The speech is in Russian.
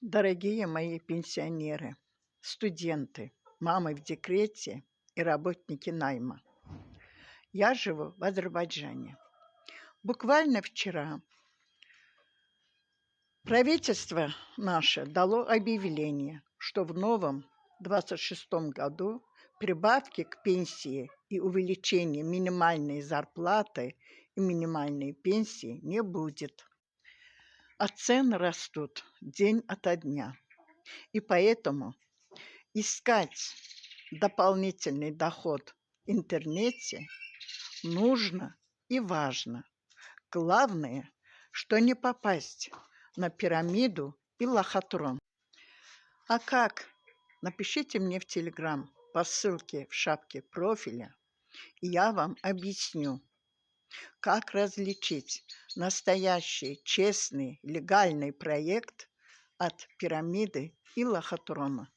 Дорогие мои пенсионеры, студенты, мамы в декрете и работники найма. Я живу в Азербайджане. Буквально вчера правительство наше дало объявление, что в новом 26-м году прибавки к пенсии и увеличения минимальной зарплаты и минимальной пенсии не будет. А цены растут день ото дня. И поэтому искать дополнительный доход в интернете нужно и важно. Главное, что не попасть на пирамиду и лохотрон. А как? Напишите мне в Телеграм по ссылке в шапке профиля, и я вам объясню, как различить настоящий, честный, легальный проект от пирамиды и лохотрона.